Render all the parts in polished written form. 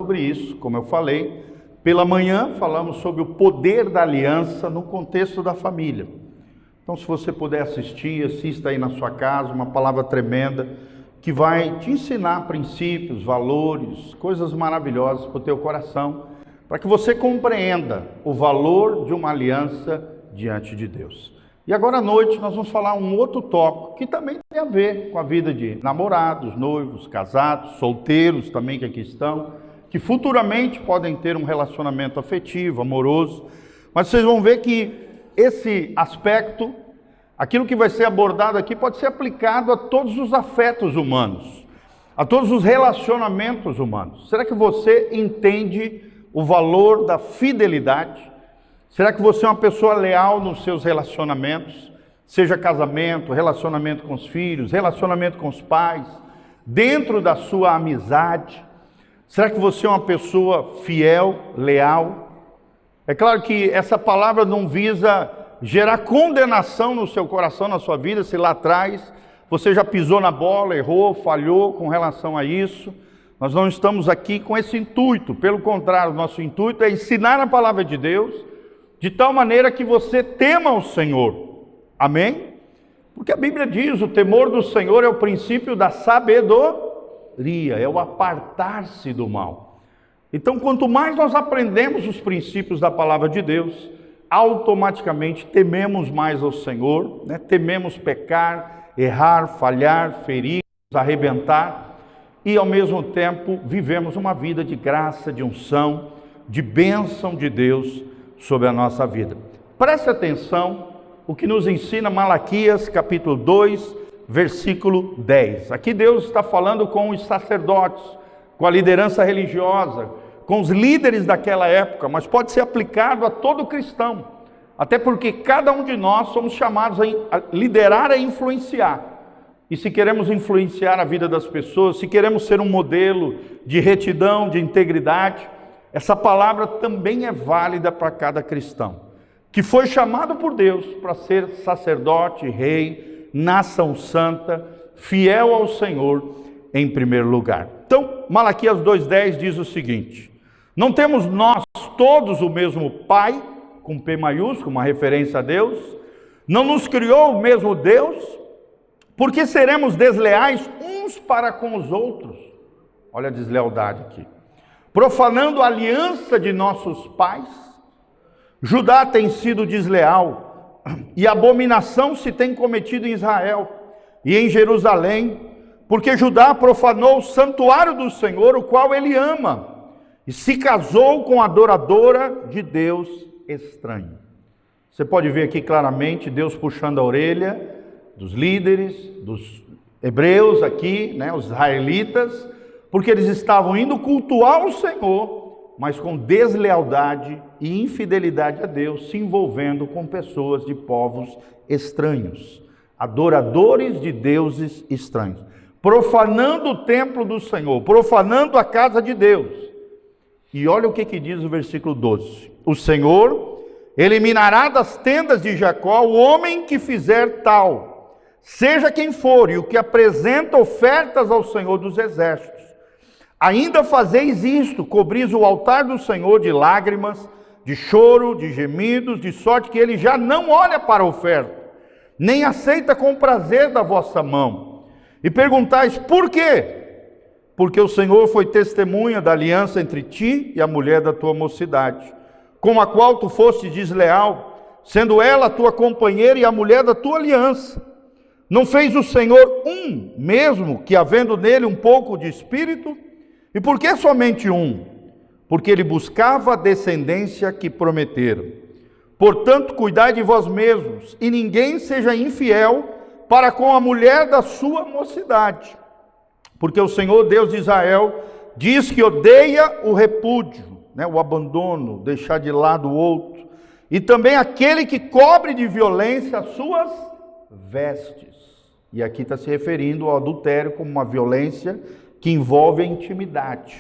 sobre isso, como eu falei. Pela manhã falamos sobre o poder da aliança no contexto da família. Então, se você puder assistir, assista aí na sua casa, uma palavra tremenda que vai te ensinar princípios, valores, coisas maravilhosas para o teu coração, para que você compreenda o valor de uma aliança diante de Deus. E agora à noite nós vamos falar um outro tópico que também tem a ver com a vida de namorados, noivos, casados, solteiros também que aqui estão, que futuramente podem ter um relacionamento afetivo, amoroso, mas vocês vão ver que esse aspecto, aquilo que vai ser abordado aqui, pode ser aplicado a todos os afetos humanos, a todos os relacionamentos humanos. Será que você entende o valor da fidelidade? Será que você é uma pessoa leal nos seus relacionamentos? Seja casamento, relacionamento com os filhos, relacionamento com os pais, dentro da sua amizade. Será que você é uma pessoa fiel, leal? É claro que essa palavra não visa gerar condenação no seu coração, na sua vida, se lá atrás você já pisou na bola, errou, falhou com relação a isso. Nós não estamos aqui com esse intuito, pelo contrário, o nosso intuito é ensinar a palavra de Deus, de tal maneira que você tema o Senhor. Amém? Porque a Bíblia diz, o temor do Senhor é o princípio da sabedoria, é o apartar-se do mal. Então, quanto mais nós aprendemos os princípios da palavra de Deus, automaticamente tememos mais ao Senhor, né? Tememos pecar, errar, falhar, ferir, arrebentar, e ao mesmo tempo vivemos uma vida de graça, de unção, de bênção de Deus sobre a nossa vida. Preste atenção o que nos ensina Malaquias capítulo 2, versículo 10. Aqui Deus está falando com os sacerdotes, com a liderança religiosa, com os líderes daquela época, mas pode ser aplicado a todo cristão, até porque cada um de nós somos chamados a liderar e influenciar. E se queremos influenciar a vida das pessoas, se queremos ser um modelo de retidão, de integridade, essa palavra também é válida para cada cristão, que foi chamado por Deus para ser sacerdote, rei, nação santa, fiel ao Senhor em primeiro lugar. Então, Malaquias 2,10 diz o seguinte: não temos nós todos o mesmo Pai, com P maiúsculo, uma referência a Deus? Não nos criou o mesmo Deus? Por que seremos desleais uns para com os outros? Olha a deslealdade aqui. Profanando a aliança de nossos pais? Judá tem sido desleal, e abominação se tem cometido em Israel e em Jerusalém, porque Judá profanou o santuário do Senhor, o qual ele ama, e se casou com a adoradora de Deus estranho. Você pode ver aqui claramente Deus puxando a orelha dos líderes, dos hebreus aqui, né, os israelitas, porque eles estavam indo cultuar o Senhor, mas com deslealdade e infidelidade a Deus, se envolvendo com pessoas de povos estranhos, adoradores de deuses estranhos, profanando o templo do Senhor, profanando a casa de Deus. E olha o que diz o versículo 12: o Senhor eliminará das tendas de Jacó o homem que fizer tal, seja quem for, e o que apresenta ofertas ao Senhor dos exércitos. Ainda fazeis isto, cobris o altar do Senhor de lágrimas, de choro, de gemidos, de sorte que ele já não olha para a oferta, nem aceita com prazer da vossa mão. E perguntais, por quê? Porque o Senhor foi testemunha da aliança entre ti e a mulher da tua mocidade, com a qual tu foste desleal, sendo ela a tua companheira e a mulher da tua aliança. Não fez o Senhor um mesmo, que havendo nele um pouco de espírito? E por que somente um? Porque ele buscava a descendência que prometeram. Portanto, cuidai de vós mesmos, e ninguém seja infiel para com a mulher da sua mocidade. Porque o Senhor Deus de Israel diz que odeia o repúdio, né, o abandono, deixar de lado o outro, e também aquele que cobre de violência as suas vestes. E aqui está se referindo ao adultério como uma violência que envolve a intimidade,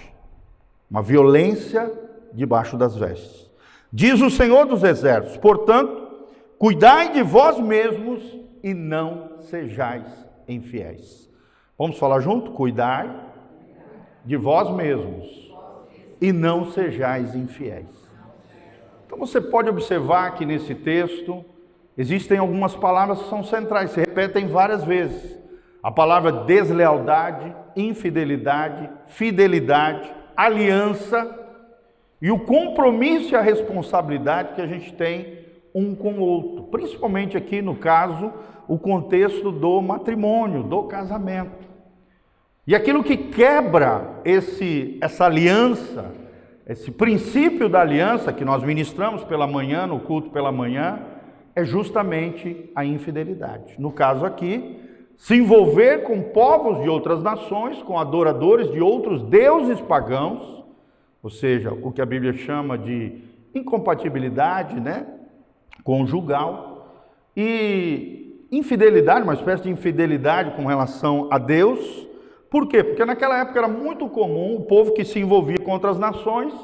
uma violência debaixo das vestes. Diz o Senhor dos exércitos, portanto, cuidai de vós mesmos e não sejais infiéis. Vamos falar junto? Cuidai de vós mesmos e não sejais infiéis. Então você pode observar que nesse texto existem algumas palavras que são centrais, se repetem várias vezes. A palavra deslealdade, infidelidade, fidelidade, aliança e o compromisso e a responsabilidade que a gente tem um com o outro. Principalmente aqui no caso, o contexto do matrimônio, do casamento. E aquilo que quebra essa aliança, esse princípio da aliança que nós ministramos pela manhã, no culto pela manhã, é justamente a infidelidade. No caso aqui, se envolver com povos de outras nações, com adoradores de outros deuses pagãos, ou seja, o que a Bíblia chama de incompatibilidade, conjugal, e infidelidade, uma espécie de infidelidade com relação a Deus. Por quê? Porque naquela época era muito comum o povo que se envolvia com outras nações,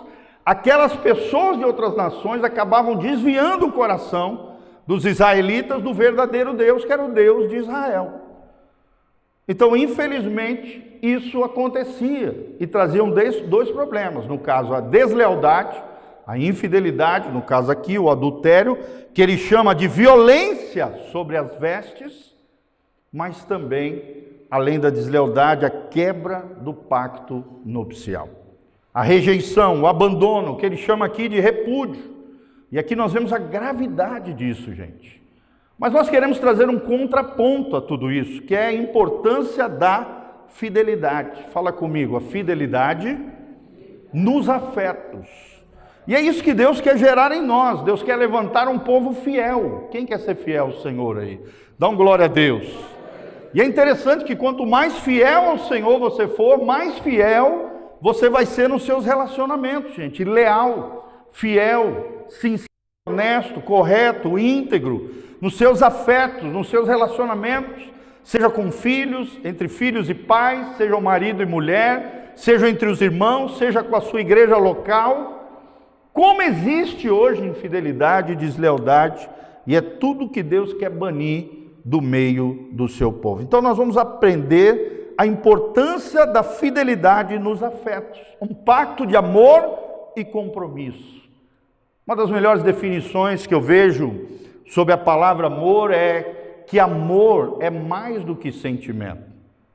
aquelas pessoas de outras nações acabavam desviando o coração dos israelitas do verdadeiro Deus, que era o Deus de Israel. Então, infelizmente, isso acontecia e trazia dois problemas. No caso, a deslealdade, a infidelidade, no caso aqui, o adultério, que ele chama de violência sobre as vestes, mas também, além da deslealdade, a quebra do pacto nupcial. A rejeição, o abandono, que ele chama aqui de repúdio. E aqui nós vemos a gravidade disso, gente. Mas nós queremos trazer um contraponto a tudo isso, que é a importância da fidelidade. Fala comigo, a fidelidade nos afetos. E é isso que Deus quer gerar em nós. Deus quer levantar um povo fiel. Quem quer ser fiel ao Senhor aí? Dá um glória a Deus. E é interessante que quanto mais fiel ao Senhor você for, mais fiel você vai ser nos seus relacionamentos, gente. Leal, fiel, sincero, honesto, correto, íntegro, nos seus afetos, nos seus relacionamentos, seja com filhos, entre filhos e pais, seja o marido e mulher, seja entre os irmãos, seja com a sua igreja local. Como existe hoje infidelidade e deslealdade, e é tudo que Deus quer banir do meio do seu povo. Então nós vamos aprender a importância da fidelidade nos afetos, um pacto de amor e compromisso. Uma das melhores definições que eu vejo sobre a palavra amor é que amor é mais do que sentimento.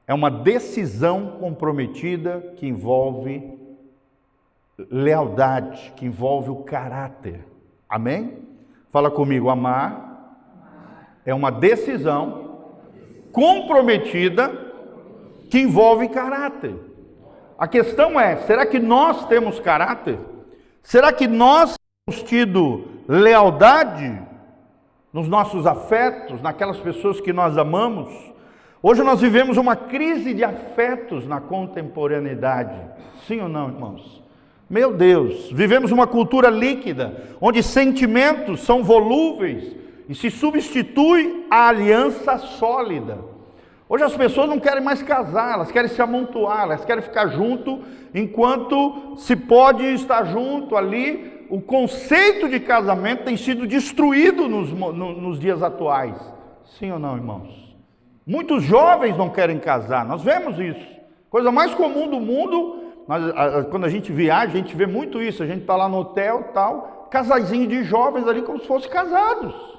É uma decisão comprometida que envolve lealdade, que envolve o caráter. Amém? Fala comigo, amar é uma decisão comprometida que envolve caráter. A questão é, será que nós temos caráter? Será que nós temos tido lealdade nos nossos afetos, naquelas pessoas que nós amamos? Hoje nós vivemos uma crise de afetos na contemporaneidade. Sim ou não, irmãos? Meu Deus, vivemos uma cultura líquida, onde sentimentos são volúveis e se substitui a aliança sólida. Hoje as pessoas não querem mais casar, elas querem se amontoar, elas querem ficar junto enquanto se pode estar junto ali. O conceito de casamento tem sido destruído nos dias atuais. Sim ou não, irmãos? Muitos jovens não querem casar, nós vemos isso. Coisa mais comum do mundo, quando a gente viaja, a gente vê muito isso. A gente está lá no hotel, tal, casalzinho de jovens ali como se fossem casados.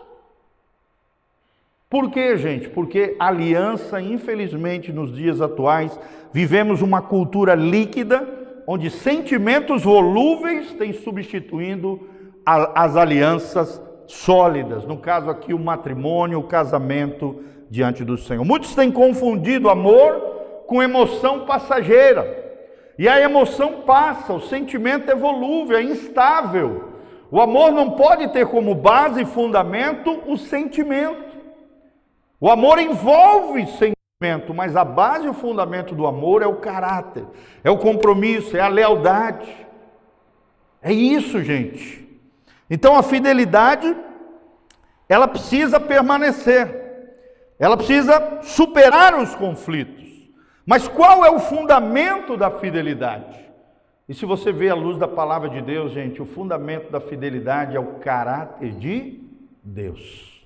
Por quê, gente? Porque aliança, infelizmente, nos dias atuais, vivemos uma cultura líquida, onde sentimentos volúveis têm substituindo as alianças sólidas. No caso aqui, o matrimônio, o casamento diante do Senhor. Muitos têm confundido amor com emoção passageira. E a emoção passa, o sentimento é volúvel, é instável. O amor não pode ter como base e fundamento o sentimento. O amor envolve sentimento, mas a base e o fundamento do amor é o caráter, é o compromisso, é a lealdade. É isso, gente. Então a fidelidade, ela precisa permanecer, ela precisa superar os conflitos. Mas qual é o fundamento da fidelidade? E se você vê à luz da palavra de Deus, gente, o fundamento da fidelidade é o caráter de Deus.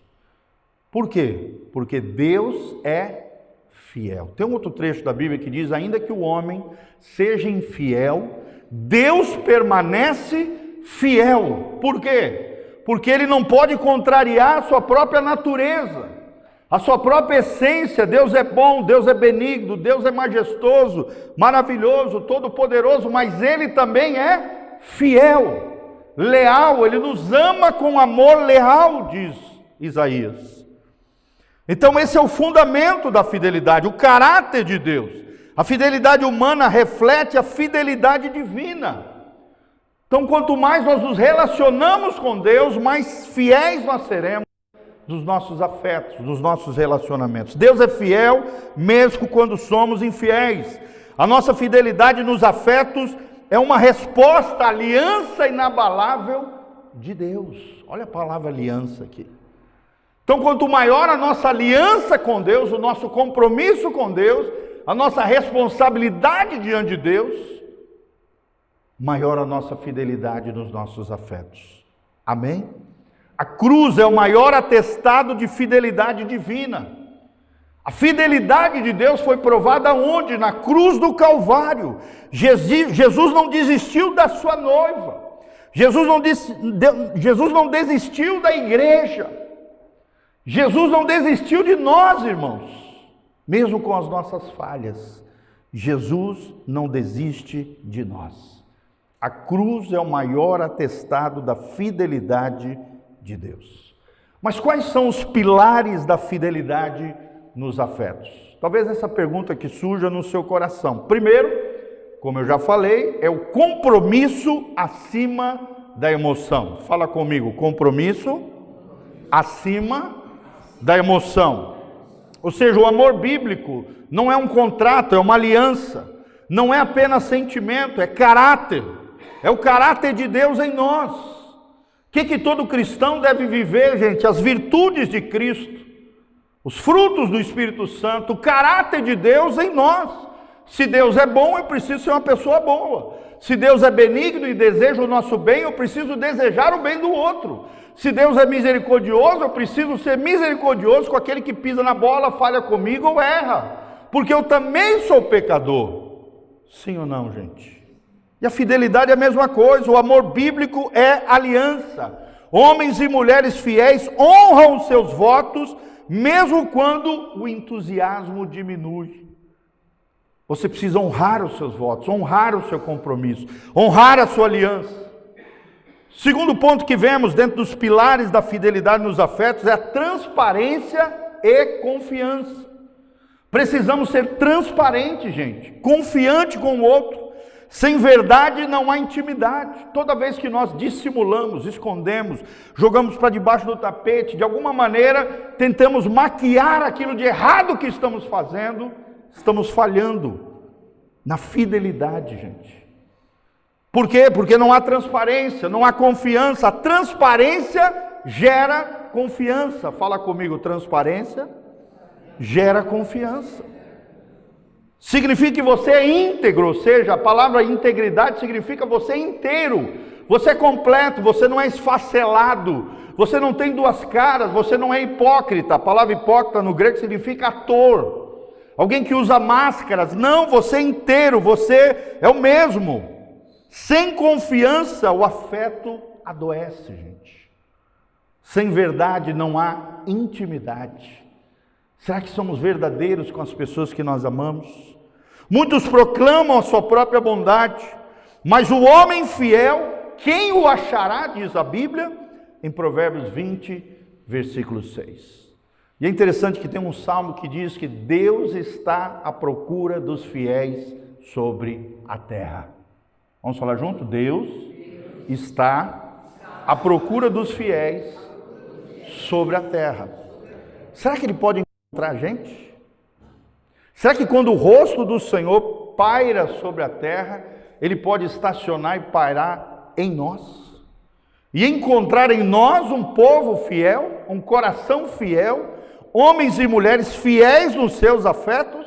Por quê? Porque Deus é fiel. Tem um outro trecho da Bíblia que diz: ainda que o homem seja infiel, Deus permanece fiel. Por quê? Porque Ele não pode contrariar a sua própria natureza, a sua própria essência. Deus é bom, Deus é benigno, Deus é majestoso, maravilhoso, todo-poderoso, mas Ele também é fiel, leal. Ele nos ama com amor leal, diz Isaías. Então esse é o fundamento da fidelidade, o caráter de Deus. A fidelidade humana reflete a fidelidade divina. Então, quanto mais nós nos relacionamos com Deus, mais fiéis nós seremos dos nossos afetos, dos nossos relacionamentos. Deus é fiel mesmo quando somos infiéis. A nossa fidelidade nos afetos é uma resposta à aliança inabalável de Deus. Olha a palavra aliança aqui. Então, quanto maior a nossa aliança com Deus, o nosso compromisso com Deus, a nossa responsabilidade diante de Deus, maior a nossa fidelidade nos nossos afetos. Amém? A cruz é o maior atestado de fidelidade divina. A fidelidade de Deus foi provada onde? Na cruz do Calvário. Jesus não desistiu da sua noiva. Jesus não desistiu da igreja. Jesus não desistiu de nós, irmãos. Mesmo com as nossas falhas, Jesus não desiste de nós. A cruz é o maior atestado da fidelidade de Deus. Mas quais são os pilares da fidelidade nos afetos? Talvez essa pergunta que surja no seu coração. Primeiro, como eu já falei, é o compromisso acima da emoção. Fala comigo, compromisso acima da emoção. Ou seja, o amor bíblico não é um contrato, é uma aliança. Não é apenas sentimento, é caráter. É o caráter de Deus em nós. O que todo cristão deve viver, gente? As virtudes de Cristo, os frutos do Espírito Santo, o caráter de Deus em nós. Se Deus é bom, eu preciso ser uma pessoa boa. Se Deus é benigno e deseja o nosso bem, eu preciso desejar o bem do outro. Se Deus é misericordioso, eu preciso ser misericordioso com aquele que pisa na bola, falha comigo ou erra. Porque eu também sou pecador. Sim ou não, gente? E a fidelidade é a mesma coisa. O amor bíblico é aliança. Homens e mulheres fiéis honram os seus votos, mesmo quando o entusiasmo diminui. Você precisa honrar os seus votos, honrar o seu compromisso, honrar a sua aliança. Segundo ponto que vemos dentro dos pilares da fidelidade nos afetos é a transparência e confiança. Precisamos ser transparentes, gente, confiante com o outro. Sem verdade não há intimidade. Toda vez que nós dissimulamos, escondemos, jogamos para debaixo do tapete, de alguma maneira tentamos maquiar aquilo de errado que estamos fazendo, estamos falhando na fidelidade, gente. Por quê? Porque não há transparência, não há confiança. A transparência gera confiança. Fala comigo, transparência gera confiança. Significa que você é íntegro, ou seja, a palavra integridade significa você é inteiro, você é completo, você não é esfacelado, você não tem duas caras, você não é hipócrita. A palavra hipócrita no grego significa ator, alguém que usa máscaras. Não, você é inteiro, você é o mesmo. Sem confiança, o afeto adoece, gente. Sem verdade não há intimidade. Será que somos verdadeiros com as pessoas que nós amamos? Muitos proclamam a sua própria bondade, mas o homem fiel, quem o achará, diz a Bíblia, em Provérbios 20, versículo 6. E é interessante que tem um salmo que diz que Deus está à procura dos fiéis sobre a terra. Vamos falar junto? Deus está à procura dos fiéis sobre a terra. Será que Ele pode encontrar a gente? Será que quando o rosto do Senhor paira sobre a terra, Ele pode estacionar e pairar em nós? E encontrar em nós um povo fiel, um coração fiel, homens e mulheres fiéis nos seus afetos?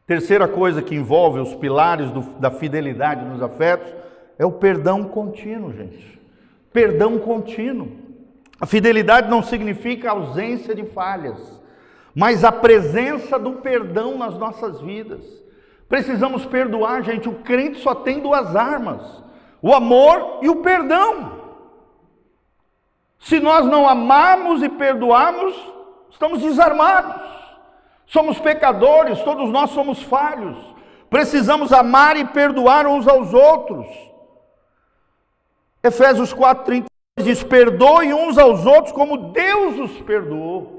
Terceira coisa que envolve os pilares da fidelidade nos afetos é o perdão contínuo, gente. Perdão contínuo. A fidelidade não significa ausência de falhas, mas a presença do perdão nas nossas vidas. Precisamos perdoar, gente. O crente só tem duas armas: o amor e o perdão. Se nós não amarmos e perdoarmos, estamos desarmados. Somos pecadores, todos nós somos falhos. Precisamos amar e perdoar uns aos outros. Efésios 4:30 diz: perdoe uns aos outros como Deus os perdoou.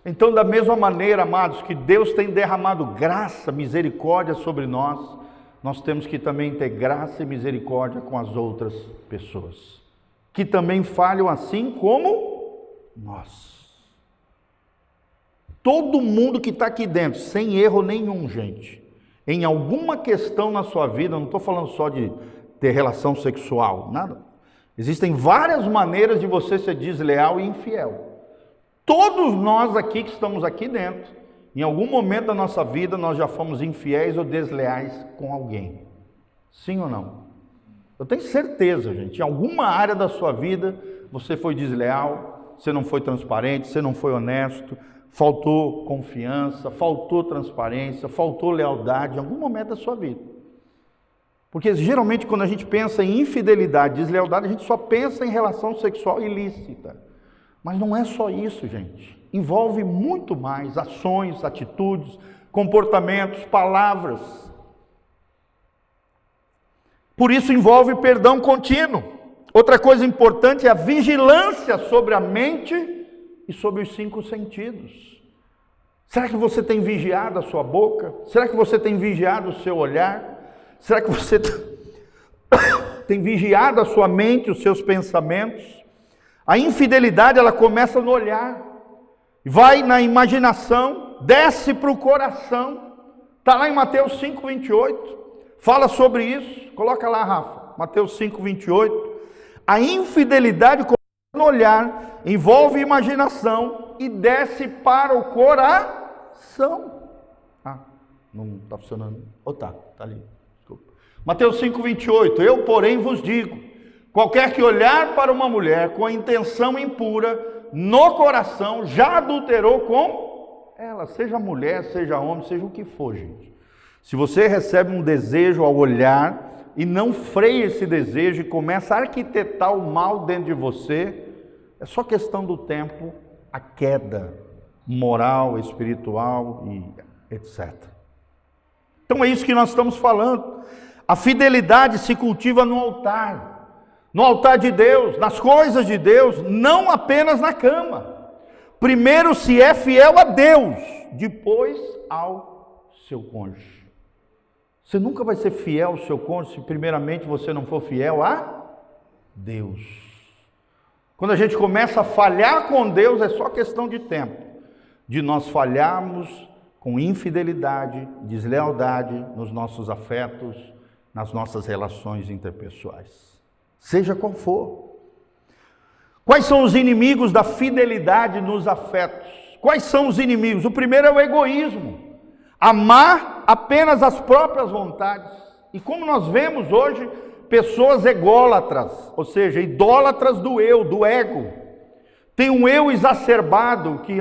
Então, da mesma maneira, amados, que Deus tem derramado graça, misericórdia sobre nós, nós temos que também ter graça e misericórdia com as outras pessoas, que também falham assim como nós. Todo mundo que está aqui dentro, sem erro nenhum, gente, em alguma questão na sua vida, não estou falando só de ter relação sexual, nada. Existem várias maneiras de você ser desleal e infiel. Todos nós aqui que estamos aqui dentro, em algum momento da nossa vida, nós já fomos infiéis ou desleais com alguém. Sim ou não? Eu tenho certeza, gente, em alguma área da sua vida, você foi desleal, você não foi transparente, você não foi honesto, faltou confiança, faltou transparência, faltou lealdade em algum momento da sua vida. Porque geralmente quando a gente pensa em infidelidade, deslealdade, a gente só pensa em relação sexual ilícita. Mas não é só isso, gente. Envolve muito mais ações, atitudes, comportamentos, palavras. Por isso envolve perdão contínuo. Outra coisa importante é a vigilância sobre a mente e sobre os 5 sentidos. Será que você tem vigiado a sua boca? Será que você tem vigiado o seu olhar? Será que você tem vigiado a sua mente, os seus pensamentos? A infidelidade, ela começa no olhar, vai na imaginação, desce para o coração. Está lá em Mateus 5:28, fala sobre isso. Coloca lá, Rafa, Mateus 5:28. A infidelidade começa no olhar, envolve imaginação e desce para o coração. Não está funcionando. Tá ali. Desculpa. Mateus 5:28. Eu, porém, vos digo: qualquer que olhar para uma mulher com a intenção impura, no coração já adulterou com ela, seja mulher, seja homem, seja o que for, gente. Se você recebe um desejo ao olhar e não freia esse desejo e começa a arquitetar o mal dentro de você, é só questão do tempo, a queda moral, espiritual e etc. Então é isso que nós estamos falando. A fidelidade se cultiva no altar de Deus, nas coisas de Deus, não apenas na cama. Primeiro se é fiel a Deus, depois ao seu cônjuge. Você nunca vai ser fiel ao seu cônjuge se primeiramente você não for fiel a Deus. Quando a gente começa a falhar com Deus, é só questão de tempo, de nós falharmos com infidelidade, deslealdade nos nossos afetos, nas nossas relações interpessoais. Seja qual for. Quais são os inimigos da fidelidade nos afetos? Quais são os inimigos? O primeiro é o egoísmo. Amar apenas as próprias vontades. E como nós vemos hoje, pessoas ególatras, ou seja, idólatras do eu, do ego. Tem um eu exacerbado, que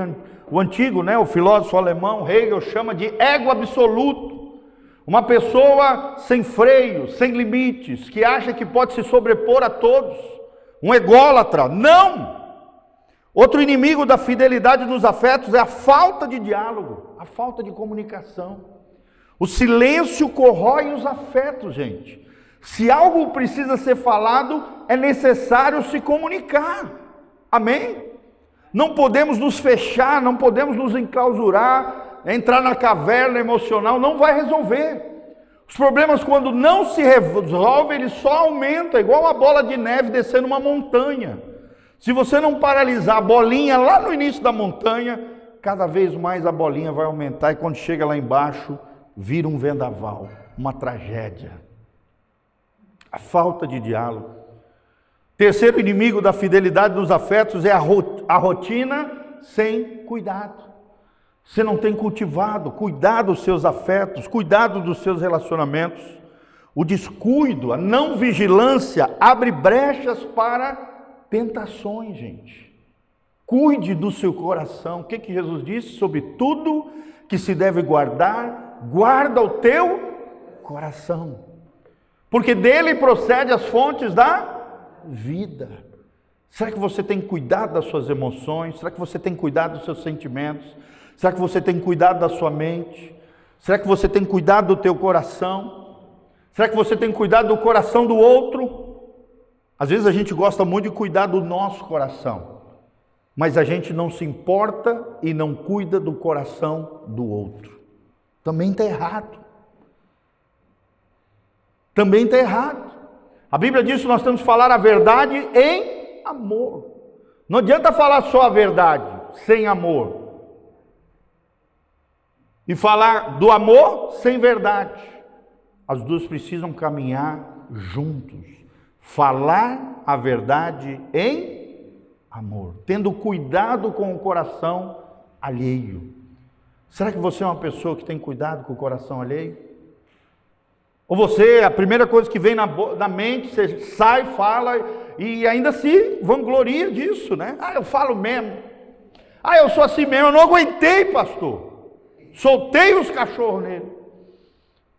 o antigo, o filósofo alemão Hegel chama de ego absoluto. Uma pessoa sem freio, sem limites, que acha que pode se sobrepor a todos. Um ególatra. Não! Outro inimigo da fidelidade nos afetos é a falta de diálogo, a falta de comunicação. O silêncio corrói os afetos, gente. Se algo precisa ser falado, é necessário se comunicar. Amém? Não podemos nos fechar, não podemos nos enclausurar, entrar na caverna emocional, não vai resolver. Os problemas, quando não se resolvem, eles só aumentam, igual uma bola de neve descendo uma montanha. Se você não paralisar a bolinha lá no início da montanha, cada vez mais a bolinha vai aumentar, e quando chega lá embaixo, vira um vendaval, uma tragédia. A falta de diálogo. Terceiro inimigo da fidelidade nos afetos é a rotina sem cuidado. Você não tem cultivado, cuidado dos seus afetos, cuidado dos seus relacionamentos. O descuido, a não vigilância abre brechas para tentações, gente. Cuide do seu coração. O que Jesus disse? Sobre tudo que se deve guardar, guarda o teu coração. Porque dele procede as fontes da vida. Será que você tem cuidado das suas emoções? Será que você tem cuidado dos seus sentimentos? Será que você tem cuidado da sua mente? Será que você tem cuidado do teu coração? Será que você tem cuidado do coração do outro? Às vezes a gente gosta muito de cuidar do nosso coração, mas a gente não se importa e não cuida do coração do outro. Também está errado. Também está errado. A Bíblia diz que nós temos que falar a verdade em amor. Não adianta falar só a verdade sem amor. E falar do amor sem verdade. As duas precisam caminhar juntos. Falar a verdade em amor. Tendo cuidado com o coração alheio. Será que você é uma pessoa que tem cuidado com o coração alheio? Ou você, a primeira coisa que vem na mente, você sai, fala e ainda se vangloria disso, né? Eu falo mesmo. Eu sou assim mesmo, eu não aguentei, pastor. Soltei os cachorros nele.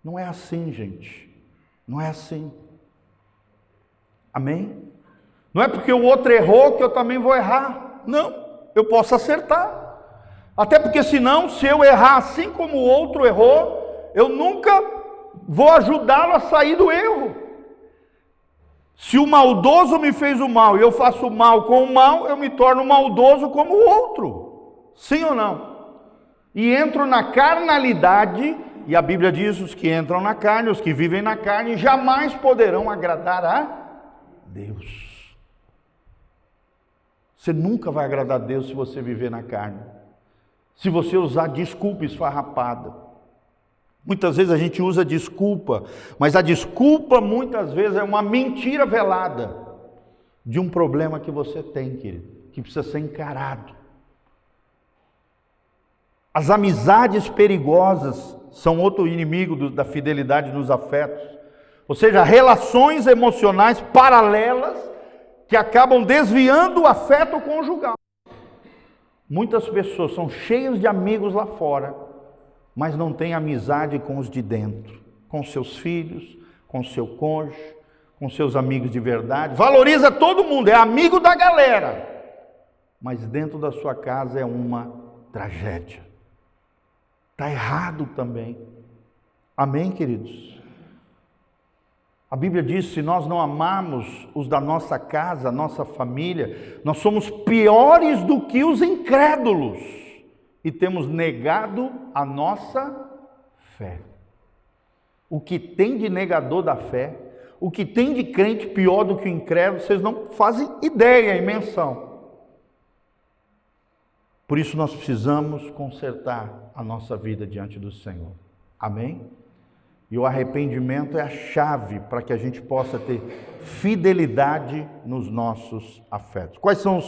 Não é assim, gente. Não é assim. Amém? Não é porque o outro errou que eu também vou errar. Não, eu posso acertar. Até porque senão, se eu errar assim como o outro errou, eu nunca vou ajudá-lo a sair do erro. Se o maldoso me fez o mal e eu faço o mal com o mal, eu me torno maldoso como o outro. Sim ou não? E entro na carnalidade, e a Bíblia diz: os que entram na carne, os que vivem na carne, jamais poderão agradar a Deus. Você nunca vai agradar a Deus se você viver na carne. Se você usar desculpa esfarrapada. Muitas vezes a gente usa desculpa, mas a desculpa muitas vezes é uma mentira velada de um problema que você tem, querido, que precisa ser encarado. As amizades perigosas são outro inimigo da fidelidade nos afetos. Ou seja, relações emocionais paralelas que acabam desviando o afeto conjugal. Muitas pessoas são cheias de amigos lá fora, mas não têm amizade com os de dentro, com seus filhos, com seu cônjuge, com seus amigos de verdade. Valoriza todo mundo, é amigo da galera, mas dentro da sua casa é uma tragédia. Está errado também. Amém, queridos? A Bíblia diz: se nós não amarmos os da nossa casa, a nossa família, nós somos piores do que os incrédulos e temos negado a nossa fé. O que tem de negador da fé, o que tem de crente pior do que o incrédulo, vocês não fazem ideia e menção. Por isso nós precisamos consertar a nossa vida diante do Senhor. Amém? E o arrependimento é a chave para que a gente possa ter fidelidade nos nossos afetos. Quais são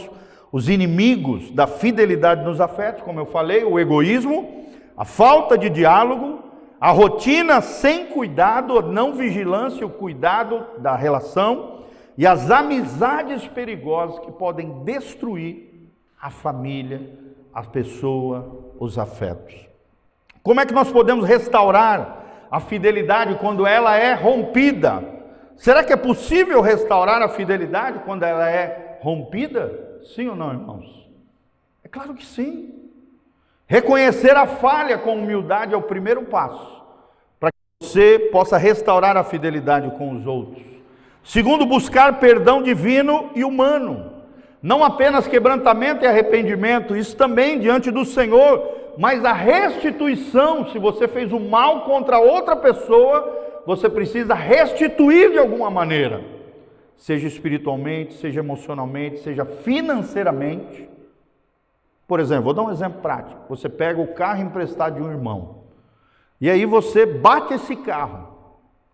os inimigos da fidelidade nos afetos? Como eu falei, o egoísmo, a falta de diálogo, a rotina sem cuidado, a não vigilância, o cuidado da relação e as amizades perigosas que podem destruir a família, a pessoa, os afetos. Como é que nós podemos restaurar a fidelidade quando ela é rompida? Será que é possível restaurar a fidelidade quando ela é rompida? Sim ou não, irmãos? É claro que sim. Reconhecer a falha com humildade é o primeiro passo para que você possa restaurar a fidelidade com os outros. Segundo, buscar perdão divino e humano. Não apenas quebrantamento e arrependimento, isso também diante do Senhor, mas a restituição. Se você fez o mal contra outra pessoa, você precisa restituir de alguma maneira, seja espiritualmente, seja emocionalmente, seja financeiramente. Por exemplo, vou dar um exemplo prático. Você pega o carro emprestado de um irmão, e aí você bate esse carro,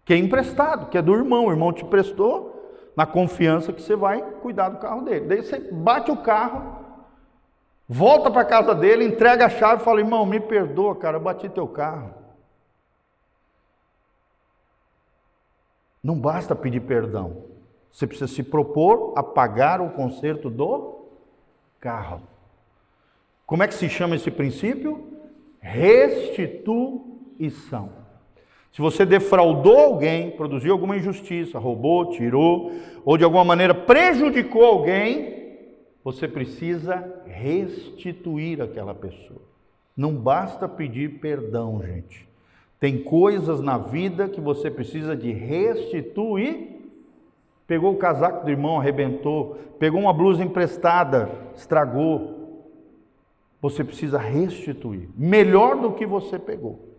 que é emprestado, que é do irmão, o irmão te emprestou, na confiança que você vai cuidar do carro dele. Daí você bate o carro, volta para a casa dele, entrega a chave e fala: irmão, me perdoa, cara, eu bati teu carro. Não basta pedir perdão. Você precisa se propor a pagar o conserto do carro. Como é que se chama esse princípio? Restituição. Se você defraudou alguém, produziu alguma injustiça, roubou, tirou, ou de alguma maneira prejudicou alguém, você precisa restituir aquela pessoa. Não basta pedir perdão, gente. Tem coisas na vida que você precisa de restituir. Pegou o casaco do irmão, arrebentou. Pegou uma blusa emprestada, estragou. Você precisa restituir. Melhor do que você pegou.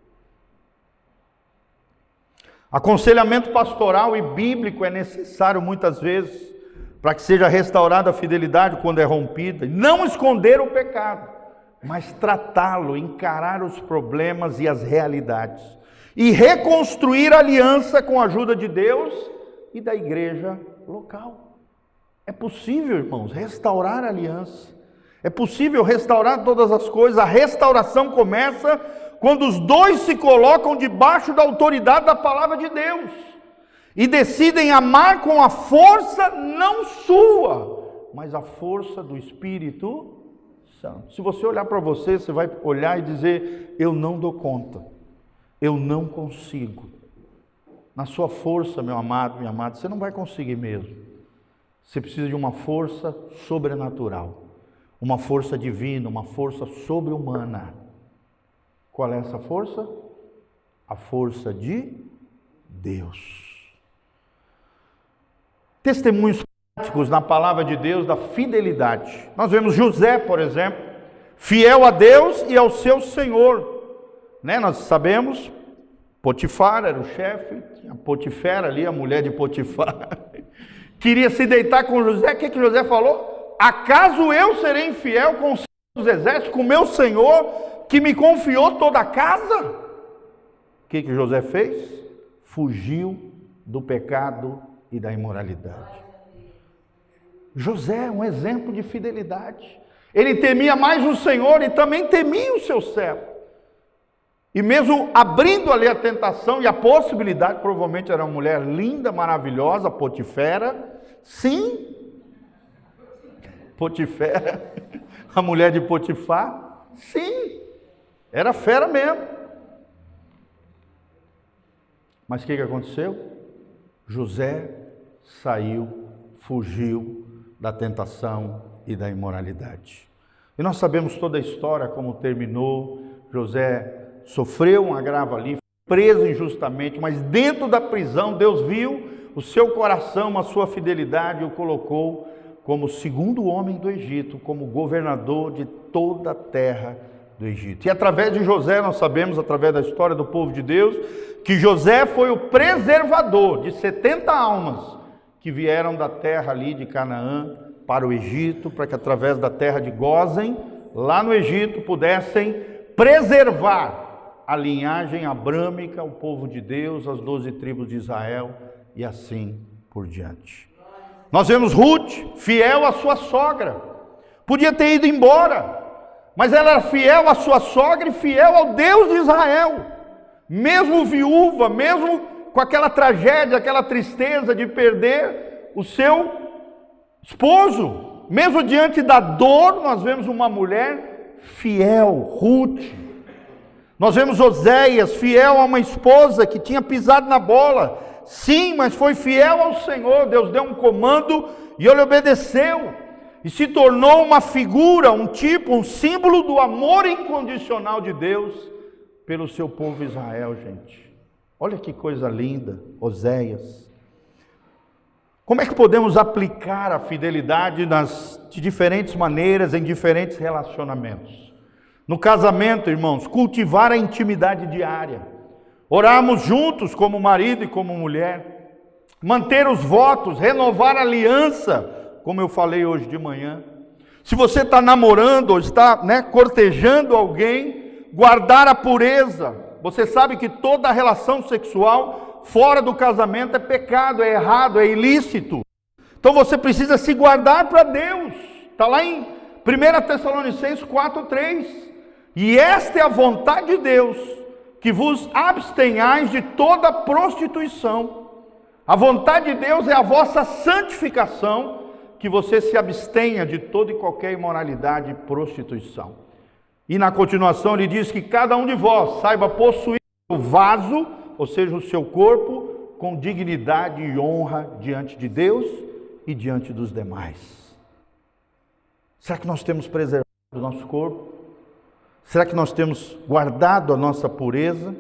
Aconselhamento pastoral e bíblico é necessário muitas vezes para que seja restaurada a fidelidade quando é rompida. Não esconder o pecado, mas tratá-lo, encarar os problemas e as realidades. E reconstruir a aliança com a ajuda de Deus e da igreja local. É possível, irmãos, restaurar a aliança. É possível restaurar todas as coisas. A restauração começa quando os dois se colocam debaixo da autoridade da palavra de Deus e decidem amar com a força não sua, mas a força do Espírito Santo. Se você olhar para você, você vai olhar e dizer: eu não dou conta, eu não consigo. Na sua força, meu amado, minha amada, você não vai conseguir mesmo. Você precisa de uma força sobrenatural, uma força divina, uma força sobre-humana. Qual é essa força? A força de Deus. Testemunhos práticos na palavra de Deus da fidelidade. Nós vemos José, por exemplo, fiel a Deus e ao seu Senhor. Nós sabemos, Potifar era o chefe, tinha Potifera ali, a mulher de Potifar. Queria se deitar com José. O que José falou? Acaso eu serei infiel com os exércitos, com meu Senhor, que me confiou toda a casa? O que José fez? Fugiu do pecado e da imoralidade. José é um exemplo de fidelidade. Ele temia mais o Senhor e também temia o seu servo. E mesmo abrindo ali a tentação e a possibilidade, provavelmente era uma mulher linda, maravilhosa, Potifera. Sim, Potifera, a mulher de Potifar. Sim, era fera mesmo. Mas o que aconteceu? José saiu, fugiu da tentação e da imoralidade. E nós sabemos toda a história, como terminou. José sofreu um agravo ali, preso injustamente, mas dentro da prisão Deus viu o seu coração, a sua fidelidade, e o colocou como segundo homem do Egito, como governador de toda a terra do Egito. E através de José, nós sabemos, através da história do povo de Deus, que José foi o preservador de 70 almas que vieram da terra ali de Canaã para o Egito, para que através da terra de Gósen, lá no Egito, pudessem preservar a linhagem abrâmica, o povo de Deus, as 12 tribos de Israel e assim por diante. Nós vemos Ruth, fiel à sua sogra. Podia ter ido embora, mas ela era fiel à sua sogra e fiel ao Deus de Israel. Mesmo viúva, mesmo com aquela tragédia, aquela tristeza de perder o seu esposo, mesmo diante da dor, nós vemos uma mulher fiel, Ruth. Nós vemos Oséias, fiel a uma esposa que tinha pisado na bola. Sim, mas foi fiel ao Senhor. Deus deu um comando e ele obedeceu. E se tornou uma figura, um tipo, um símbolo do amor incondicional de Deus pelo seu povo Israel, gente. Olha que coisa linda, Oséias. Como é que podemos aplicar a fidelidade de diferentes maneiras, em diferentes relacionamentos? No casamento, irmãos, cultivar a intimidade diária. Orarmos juntos como marido e como mulher. Manter os votos, renovar a aliança, como eu falei hoje de manhã. Se você está namorando ou está cortejando alguém, guardar a pureza. Você sabe que toda relação sexual fora do casamento é pecado, é errado, é ilícito. Então você precisa se guardar para Deus. Está lá em 1 Tessalonicenses 4:3. E esta é a vontade de Deus, que vos abstenhais de toda prostituição. A vontade de Deus é a vossa santificação, que você se abstenha de toda e qualquer imoralidade e prostituição. E na continuação ele diz que cada um de vós saiba possuir o vaso ou seja, o seu corpo, com dignidade e honra diante de Deus e diante dos demais. Será que nós temos preservado o nosso corpo? Será que nós temos guardado a nossa pureza?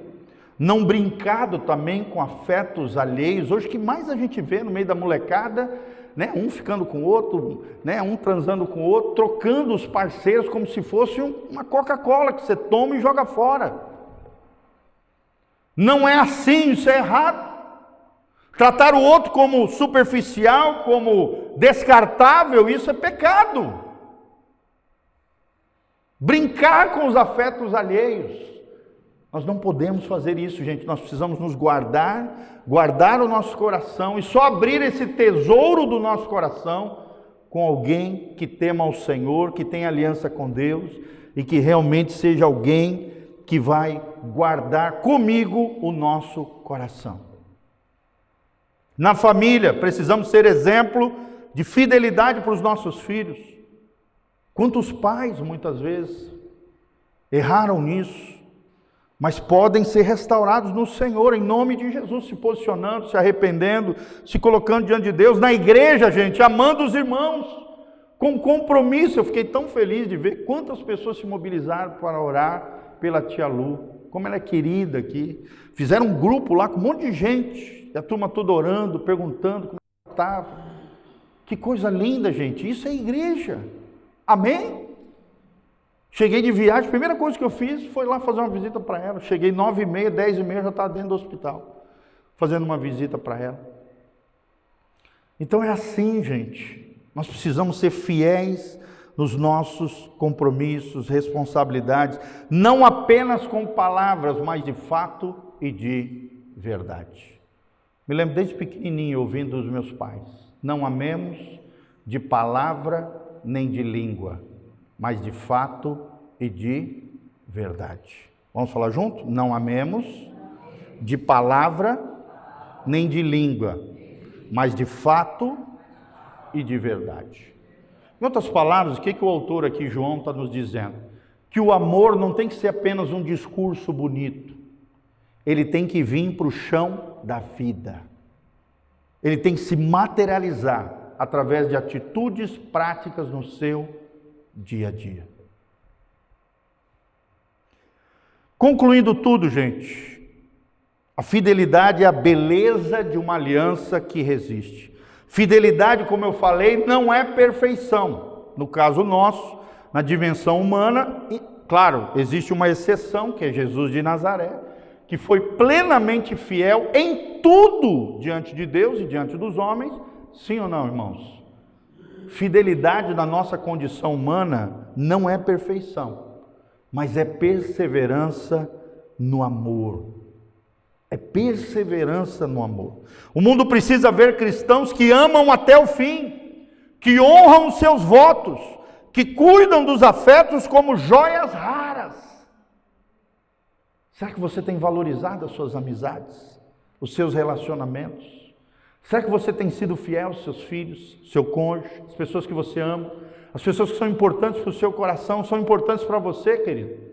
Não brincado também com afetos alheios? Hoje, o que mais a gente vê no meio da molecada, né? Um ficando com o outro, né? Um transando com o outro, trocando os parceiros como se fosse uma Coca-Cola que você toma e joga fora. Não é assim, isso é errado. Tratar o outro como superficial, como descartável, isso é pecado. Brincar com os afetos alheios. Nós não podemos fazer isso, gente. Nós precisamos nos guardar o nosso coração e só abrir esse tesouro do nosso coração com alguém que tema ao Senhor, que tenha aliança com Deus e que realmente seja alguém que vai guardar comigo o nosso coração. Na família, precisamos ser exemplo de fidelidade para os nossos filhos. Quantos pais, muitas vezes, erraram nisso, mas podem ser restaurados no Senhor, em nome de Jesus, se posicionando, se arrependendo, se colocando diante de Deus, na igreja, gente, amando os irmãos, com compromisso. Eu fiquei tão feliz de ver quantas pessoas se mobilizaram para orar pela tia Lu, como ela é querida aqui. Fizeram um grupo lá com um monte de gente, e a turma toda orando, perguntando como ela estava. Que coisa linda, gente, isso é igreja, amém? Cheguei de viagem, a primeira coisa que eu fiz foi lá fazer uma visita para ela. Cheguei 9h30, 10h30, já estava dentro do hospital, fazendo uma visita para ela. Então é assim, gente, nós precisamos ser fiéis nos nossos compromissos, responsabilidades, não apenas com palavras, mas de fato e de verdade. Me lembro desde pequenininho ouvindo dos meus pais: não amemos de palavra nem de língua, mas de fato e de verdade. Vamos falar junto? Não amemos de palavra nem de língua, mas de fato e de verdade. Em outras palavras, o que o autor aqui, João, está nos dizendo? Que o amor não tem que ser apenas um discurso bonito. Ele tem que vir para o chão da vida. Ele tem que se materializar através de atitudes práticas no seu dia a dia. Concluindo tudo, gente, a fidelidade é a beleza de uma aliança que resiste. Fidelidade, como eu falei, não é perfeição. No caso nosso, na dimensão humana, e, claro, existe uma exceção, que é Jesus de Nazaré, que foi plenamente fiel em tudo diante de Deus e diante dos homens. Sim ou não, irmãos? Fidelidade na nossa condição humana não é perfeição, mas é perseverança no amor. É perseverança no amor. O mundo precisa ver cristãos que amam até o fim, que honram os seus votos, que cuidam dos afetos como joias raras. Será que você tem valorizado as suas amizades, os seus relacionamentos? Será que você tem sido fiel aos seus filhos, seu cônjuge, as pessoas que você ama, as pessoas que são importantes para o seu coração, são importantes para você, querido?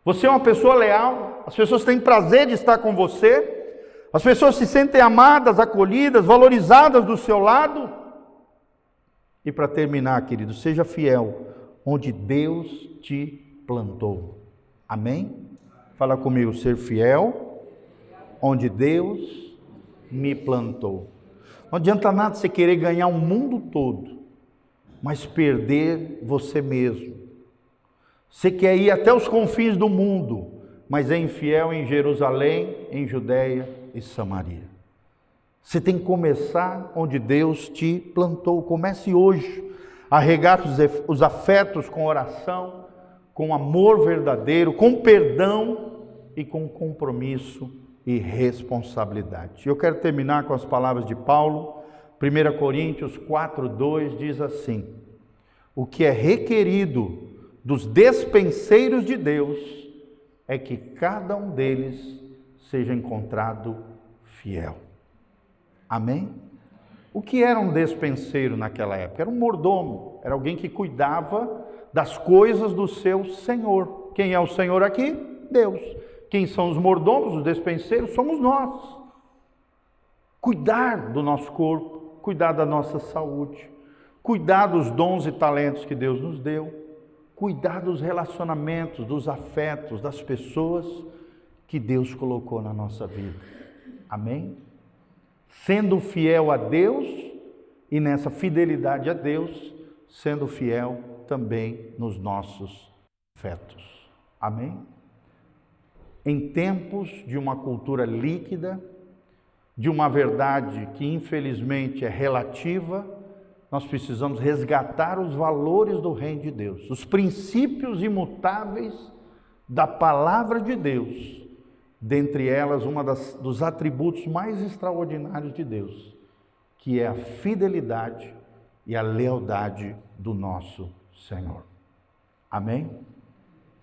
Você é uma pessoa leal, as pessoas têm prazer de estar com você, as pessoas se sentem amadas, acolhidas, valorizadas do seu lado. E para terminar, querido, seja fiel onde Deus te plantou. Amém? Fala comigo, ser fiel onde Deus me plantou. Não adianta nada você querer ganhar o mundo todo, mas perder você mesmo. Você quer ir até os confins do mundo, mas é infiel em Jerusalém, em Judeia e Samaria. Você tem que começar onde Deus te plantou. Comece hoje a regar os afetos com oração, com amor verdadeiro, com perdão e com compromisso e responsabilidade. Eu quero terminar com as palavras de Paulo. 1 Coríntios 4:2 diz assim: o que é requerido dos despenseiros de Deus é que cada um deles seja encontrado fiel. Amém? O que era um despenseiro naquela época? Era um mordomo, era alguém que cuidava das coisas do seu Senhor. Quem é o Senhor aqui? Deus. Quem são os mordomos, os despenseiros? Somos nós. Cuidar do nosso corpo, cuidar da nossa saúde, cuidar dos dons e talentos que Deus nos deu, cuidar dos relacionamentos, dos afetos, das pessoas que Deus colocou na nossa vida. Amém? Sendo fiel a Deus e nessa fidelidade a Deus, sendo fiel também nos nossos afetos. Amém? Em tempos de uma cultura líquida, de uma verdade que infelizmente é relativa, nós precisamos resgatar os valores do reino de Deus, os princípios imutáveis da palavra de Deus, dentre elas dos atributos mais extraordinários de Deus, que é a fidelidade e a lealdade do nosso Senhor. Amém?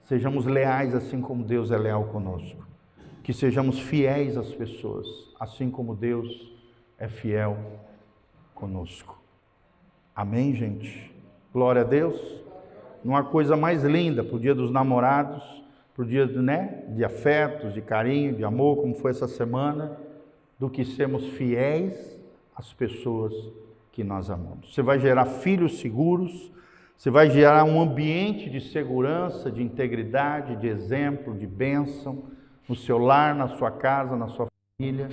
Sejamos leais assim como Deus é leal conosco. Que sejamos fiéis às pessoas, assim como Deus é fiel conosco. Amém, gente? Glória a Deus. Não há coisa mais linda para o dia dos namorados, para o dia de afetos, de carinho, de amor, como foi essa semana, do que sermos fiéis às pessoas que nós amamos. Você vai gerar filhos seguros, você vai gerar um ambiente de segurança, de integridade, de exemplo, de bênção, no seu lar, na sua casa, na sua família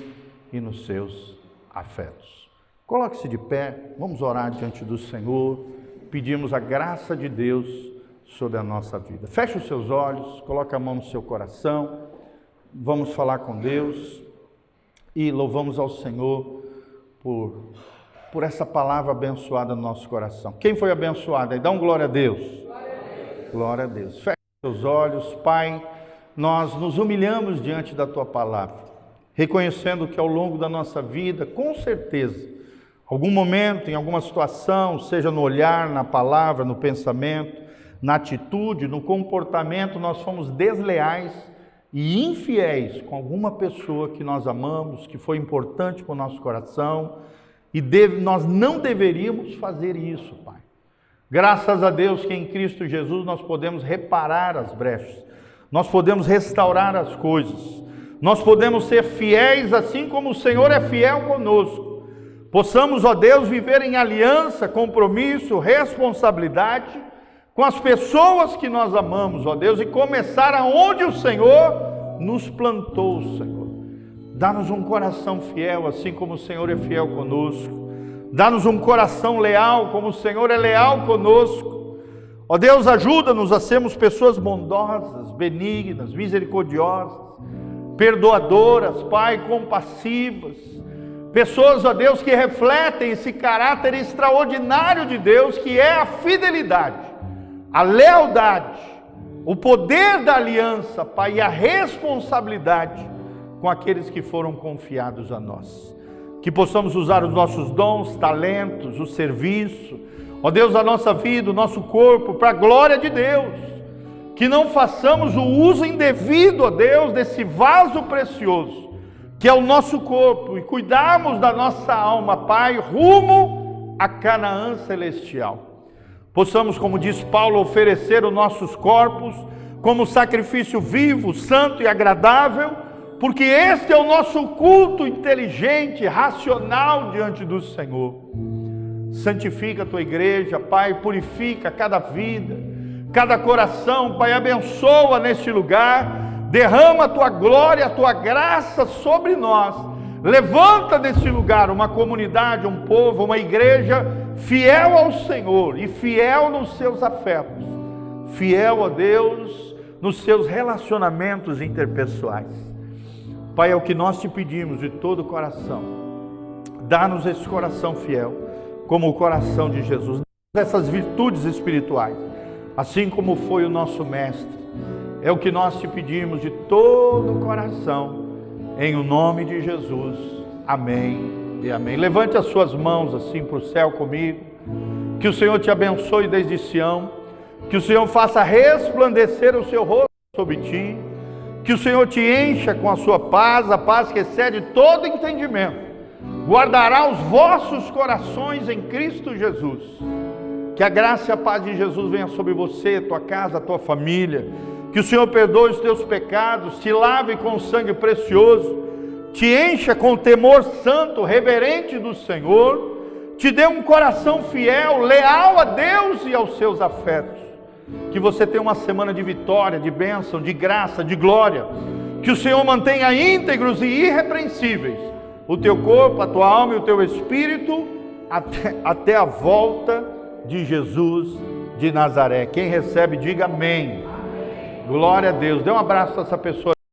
e nos seus afetos. Coloque-se de pé, vamos orar diante do Senhor, pedimos a graça de Deus sobre a nossa vida. Feche os seus olhos, coloque a mão no seu coração, vamos falar com Deus e louvamos ao Senhor por essa palavra abençoada no nosso coração. Quem foi abençoado aí? Dá um glória a Deus. Glória a Deus. Feche os seus olhos, Pai. Nós nos humilhamos diante da Tua palavra, reconhecendo que ao longo da nossa vida, com certeza, algum momento, em alguma situação, seja no olhar, na palavra, no pensamento, na atitude, no comportamento, nós fomos desleais e infiéis com alguma pessoa que nós amamos, que foi importante para o nosso coração, e nós não deveríamos fazer isso, Pai. Graças a Deus que em Cristo Jesus nós podemos reparar as brechas, nós podemos restaurar as coisas, nós podemos ser fiéis assim como o Senhor é fiel conosco. Possamos, ó Deus, viver em aliança, compromisso, responsabilidade com as pessoas que nós amamos, ó Deus, e começar aonde o Senhor nos plantou, Senhor. Dá-nos um coração fiel, assim como o Senhor é fiel conosco. Dá-nos um coração leal, como o Senhor é leal conosco. Ó Deus, ajuda-nos a sermos pessoas bondosas, benignas, misericordiosas, perdoadoras, Pai, compassivas. Pessoas, ó Deus, que refletem esse caráter extraordinário de Deus, que é a fidelidade, a lealdade, o poder da aliança, Pai, e a responsabilidade com aqueles que foram confiados a nós. Que possamos usar os nossos dons, talentos, o serviço, ó Deus, a nossa vida, o nosso corpo, para a glória de Deus. Que não façamos o uso indevido, ó Deus, desse vaso precioso, que é o nosso corpo, e cuidarmos da nossa alma, Pai, rumo a Canaã celestial. Possamos, como diz Paulo, oferecer os nossos corpos como sacrifício vivo, santo e agradável, porque este é o nosso culto inteligente, racional diante do Senhor. Santifica a Tua igreja, Pai, purifica cada vida, cada coração, Pai, abençoa neste lugar, derrama a Tua glória, a Tua graça sobre nós, levanta neste lugar uma comunidade, um povo, uma igreja fiel ao Senhor e fiel nos seus afetos, fiel a Deus nos seus relacionamentos interpessoais. Pai, é o que nós te pedimos de todo o coração. Dá-nos esse coração fiel, como o coração de Jesus. Dá-nos essas virtudes espirituais, assim como foi o nosso Mestre. É o que nós te pedimos de todo o coração, em o nome de Jesus. Amém e amém. Levante as suas mãos assim para o céu comigo. Que o Senhor te abençoe desde Sião. Que o Senhor faça resplandecer o seu rosto sobre ti. Que o Senhor te encha com a sua paz, a paz que excede todo entendimento. Guardará os vossos corações em Cristo Jesus. Que a graça e a paz de Jesus venha sobre você, tua casa, tua família. Que o Senhor perdoe os teus pecados, te lave com o sangue precioso, te encha com o temor santo, reverente do Senhor, te dê um coração fiel, leal a Deus e aos seus afetos. Que você tenha uma semana de vitória, de bênção, de graça, de glória. Que o Senhor mantenha íntegros e irrepreensíveis o teu corpo, a tua alma e o teu espírito, até a volta de Jesus de Nazaré. Quem recebe, diga amém. Glória a Deus. Dê um abraço a essa pessoa.